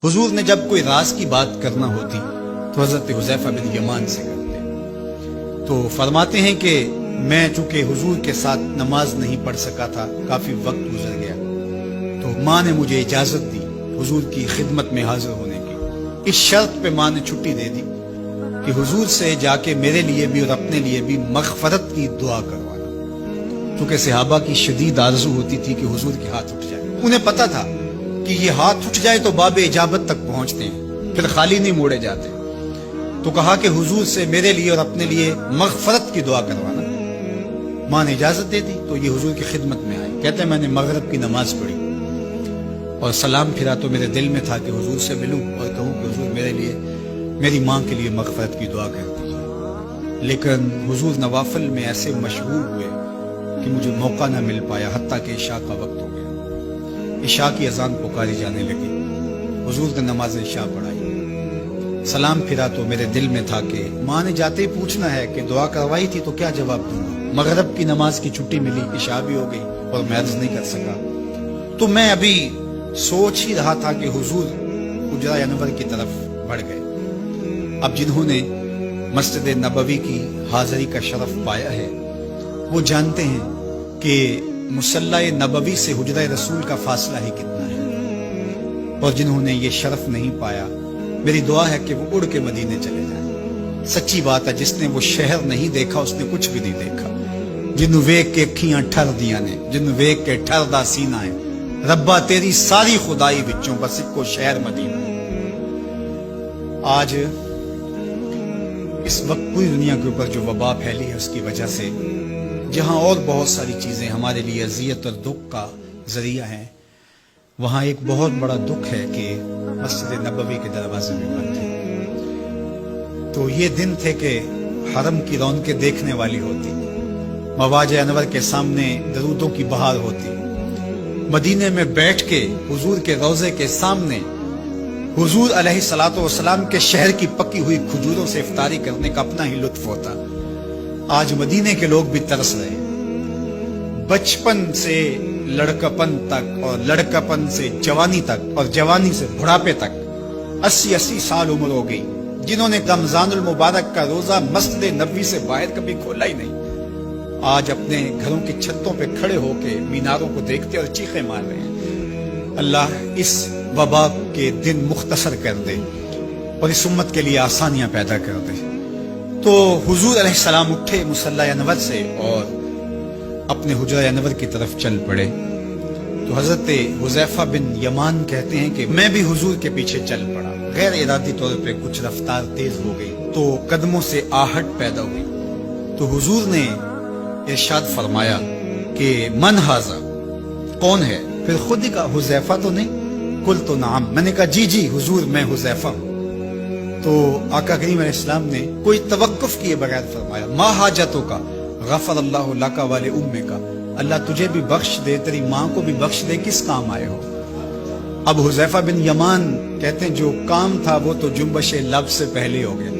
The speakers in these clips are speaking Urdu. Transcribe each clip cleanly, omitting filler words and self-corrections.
حضور نے جب کوئی راز کی بات کرنا ہوتی تو حضرت حذیفہ بن یمان سے کرتے، تو فرماتے ہیں کہ میں چونکہ حضور کے ساتھ نماز نہیں پڑھ سکا تھا، کافی وقت گزر گیا، تو ماں نے مجھے اجازت دی حضور کی خدمت میں حاضر ہونے کی۔ اس شرط پہ ماں نے چھٹی دے دی کہ حضور سے جا کے میرے لیے بھی اور اپنے لیے بھی مغفرت کی دعا کروانا، کیونکہ صحابہ کی شدید آرزو ہوتی تھی کہ حضور کے ہاتھ اٹھ جائے۔ انہیں پتہ تھا کہ یہ ہاتھ اٹھ جائے تو باب اجابت تک پہنچتے ہیں، پھر خالی نہیں موڑے جاتے، تو کہا کہ حضور سے میرے لیے اور اپنے لیے مغفرت کی دعا کروانا۔ ماں نے اجازت دے دی تو یہ حضور کی خدمت میں آئے۔ کہتے ہیں میں نے مغرب کی نماز پڑھی اور سلام پھرا تو میرے دل میں تھا کہ حضور سے ملوں اور کہوں کہ حضور میرے لیے، میری ماں کے لیے مغفرت کی دعا کر دیجیے، لیکن حضور نوافل میں ایسے مشغول ہوئے کہ مجھے موقع نہ مل پایا، حتیٰ کہ عشاء کا وقت ہو گیا۔ عشاء کی اذان پکاری جانے لگی، حضور نے نماز عشاء پڑھائی، سلام پھرا تو میرے دل میں تھا کہ ماں نے جاتے ہی پوچھنا ہے کہ دعا کروائی تھی تو کیا جواب دوں گا۔ مغرب کی نماز کی چھٹی ملی، عشاء بھی ہو گئی اور میں عرض نہیں کر سکا، تو میں ابھی سوچ ہی رہا تھا کہ حضور حجرہ انور کی طرف بڑھ گئے۔ اب جنہوں نے مسجد نبوی کی حاضری کا شرف پایا ہے وہ جانتے ہیں کہ مصلی نبوی سے حجرہ رسول کا فاصلہ ہی کتنا ہے، اور جنہوں نے یہ شرف نہیں پایا میری دعا ہے کہ وہ اڑ کے مدینے چلے جائیں۔ سچی بات ہے، جس نے وہ شہر نہیں دیکھا اس نے کچھ بھی نہیں دیکھا۔ جنہوں ویک کے اکھیاں ٹھر دیاں نے، جنہوں ویک کے ٹھر دا سینہ ہے، ربا تیری ساری خدائی بچوں بس اکو شہر مدینہ۔ آج اس وقت پوری دنیا کے اوپر جو وبا پھیلی ہے اس کی وجہ سے، جہاں اور بہت ساری چیزیں ہمارے لیے اذیت اور دکھ کا ذریعہ ہیں، وہاں ایک بہت بڑا دکھ ہے کہ مسجد نبوی کے دروازے میں بند تھے۔ تو یہ دن تھے کہ حرم کی رونقیں دیکھنے والی ہوتی، مواج انور کے سامنے درودوں کی بہار ہوتی، مدینے میں بیٹھ کے حضور کے روضے کے سامنے حضور علیہ الصلوۃ والسلام کے شہر کی پکی ہوئی کھجوروں سے افطاری کرنے کا اپنا ہی لطف ہوتا۔ آج مدینے کے لوگ بھی ترس رہے ہیں، بچپن سے لڑکپن تک اور لڑکپن سے جوانی تک اور جوانی سے بڑھاپے تک 80 سال عمر ہو گئی، جنہوں نے رمضان المبارک کا روزہ مسجد نبوی سے باہر کبھی کھولا ہی نہیں، آج اپنے گھروں کی چھتوں پہ کھڑے ہو کے میناروں کو دیکھتے اور چیخیں مار رہے ہیں۔ اللہ اس وبا کے دن مختصر کر دے اور اس امت کے لیے آسانیاں پیدا کر دے۔ تو حضور علیہ السلام اٹھے مصلی انور سے اور اپنے حجرہ انور کی طرف چل پڑے۔ تو حضرت حذیفہ بن یمان کہتے ہیں کہ میں بھی حضور کے پیچھے چل پڑا، غیر ارادی طور پہ کچھ رفتار تیز ہو گئی تو قدموں سے آہٹ پیدا ہوئی، تو حضور نے ارشاد فرمایا کہ من ھذا، کون ہے؟ پھر خود ہی کہا حذیفہ تو نہیں؟ قلت نعم، میں نے کہا جی جی حضور میں حذیفہ ہوں۔ تو آقا کریم علیہ السلام نے کوئی توقف کیے بغیر فرمایا ما حاجتوں کا غفر اللہ لک والے امے کا، اللہ تجھے بھی بخش دے، تیری ماں کو بھی بخش دے، کس کام آئے ہو؟ اب حذیفہ بن یمان کہتے ہیں جو کام تھا وہ تو جنبش لب سے پہلے ہو گیا،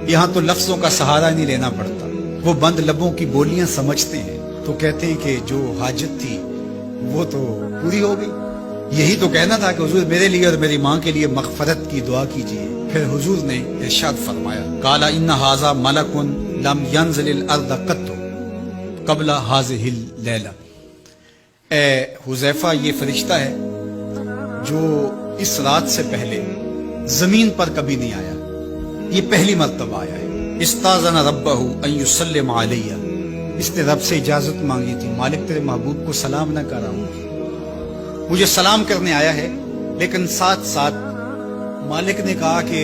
یہاں تو لفظوں کا سہارا نہیں لینا پڑتا، وہ بند لبوں کی بولیاں سمجھتے ہیں، تو کہتے ہیں کہ جو حاجت تھی وہ تو پوری ہو گئی، یہی تو کہنا تھا کہ حضور میرے لیے اور میری ماں کے لیے مغفرت کی دعا کیجیے۔ پھر حضور نے ارشاد فرمایا قال ان ھذا ملک لم ينزل الارض قط قبل هذه الليلہ، اے حذیفہ یہ فرشتہ ہے جو اس رات سے پہلے زمین پر کبھی نہیں آیا، یہ پہلی مرتبہ آیا ہے۔ استاذن ربہ ان یسلم علی، اس نے رب سے اجازت مانگی تھی، مالک تیرے محبوب کو سلام نہ کر رہا ہوں، مجھے سلام کرنے آیا ہے، لیکن ساتھ ساتھ مالک نے کہا کہ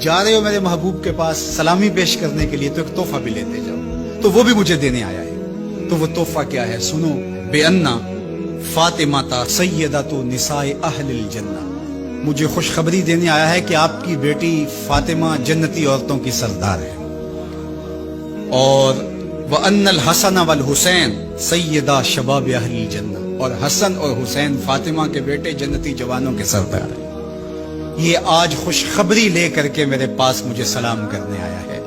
جا رہے ہو میرے محبوب کے پاس سلامی پیش کرنے کے لیے تو ایک تحفہ بھی لیتے جاؤ، تو وہ بھی مجھے دینے آیا ہے۔ تو وہ تحفہ کیا ہے سنو، بے انا فاطمہ سیدۃ نساء اہل الجنہ، مجھے خوشخبری دینے آیا ہے کہ آپ کی بیٹی فاطمہ جنتی عورتوں کی سردار ہے، اور وَأَنَّ الْحَسَنَ وَالْحُسَيْنَ سَيِّدَا شَبَابِ أَهْلِ الْجَنَّةِ، اور حسن اور حسین فاطمہ کے بیٹے جنتی جوانوں کے سردار ہیں۔ یہ آج خوشخبری لے کر کے میرے پاس مجھے سلام کرنے آیا ہے،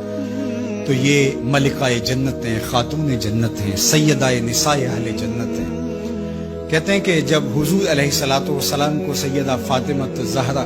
تو یہ ملکہ جنت ہیں، خاتون جنت ہیں، سیدہ نساء اہل جنت ہیں۔ کہتے ہیں کہ جب حضور علیہ الصلوۃ والسلام کو سیدہ فاطمہ زہرا